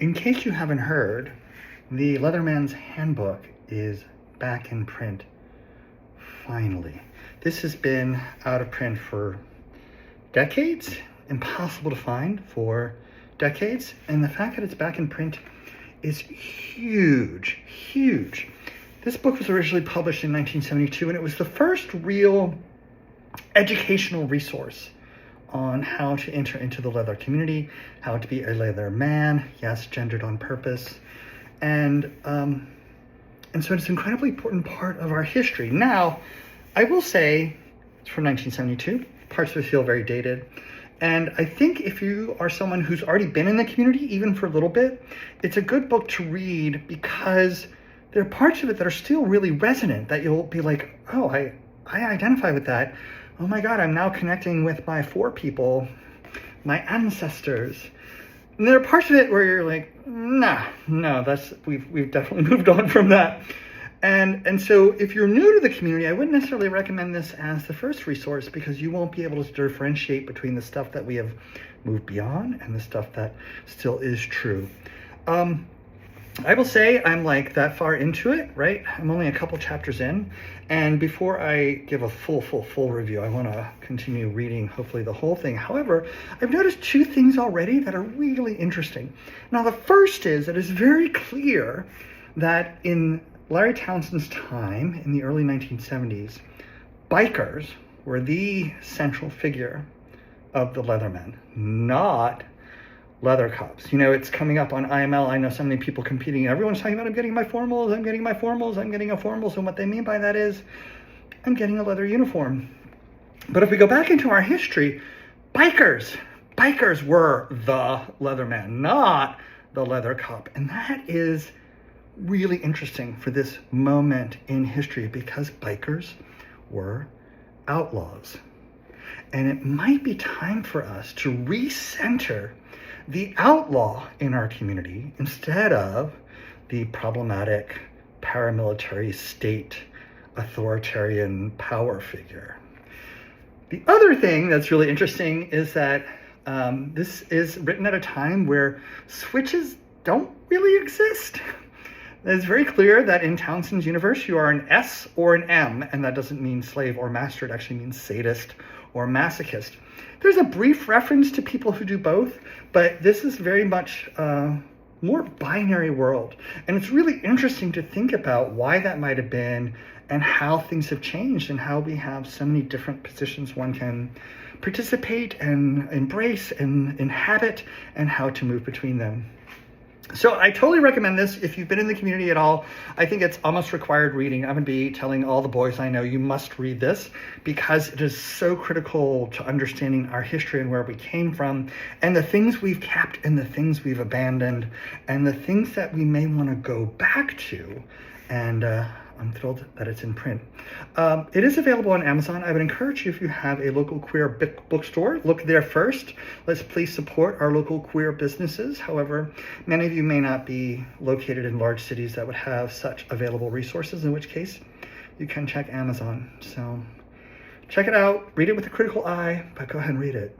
In case you haven't heard, the Leatherman's Handbook is back in print, finally. This has been out of print for decades, impossible to find for decades, and the fact that it's back in print is huge, huge. This book was originally published in 1972, and it was the first real educational resource on how to enter into the leather community, how to be a leather man, yes, gendered on purpose. And so it's an incredibly important part of our history. Now, I will say it's from 1972. Parts of it feel very dated. And I think if you are someone who's already been in the community, even for a little bit, it's a good book to read because there are parts of it that are still really resonant, that you'll be like, oh, I identify with that. Oh my God, I'm now connecting with my forepeople, my ancestors. And there are parts of it where you're like, no, we've definitely moved on from that. And so if you're new to the community, I wouldn't necessarily recommend this as the first resource because you won't be able to differentiate between the stuff that we have moved beyond and the stuff that still is true. I will say I'm like that far into it, right? I'm only a couple chapters in. And before I give a full review, I want to continue reading, hopefully the whole thing. However, I've noticed two things already that are really interesting. Now, the first is that it's very clear that in Larry Townsend's time, in the early 1970s, bikers were the central figure of the Leathermen, not leather cops. You know, it's coming up on IML. I know so many people competing. Everyone's talking about, I'm getting my formals, I'm getting my formals, I'm getting a formals. And what they mean by that is, I'm getting a leather uniform. But if we go back into our history, bikers were the Leatherman, not the leather cop. And that is really interesting for this moment in history because bikers were outlaws. And it might be time for us to recenter the outlaw in our community instead of the problematic paramilitary state authoritarian power figure. The other thing that's really interesting is that this is written at a time where switches don't really exist. It's very clear that in Townsend's universe, you are an S or an M, and that doesn't mean slave or master. It actually means sadist or masochist. There's a brief reference to people who do both, but this is very much a more binary world. And it's really interesting to think about why that might have been and how things have changed and how we have so many different positions one can participate and embrace and inhabit and how to move between them. So I totally recommend this if you've been in the community at all. I think it's almost required reading. I'm going to be telling all the boys I know, you must read this because it is so critical to understanding our history and where we came from and the things we've kept and the things we've abandoned and the things that we may want to go back to. And I'm thrilled that it's in print. It is available on Amazon. I would encourage you, if you have a local queer bookstore, look there first. Let's please support our local queer businesses. However, many of you may not be located in large cities that would have such available resources, in which case you can check Amazon. So check it out, read it with a critical eye, but go ahead and read it.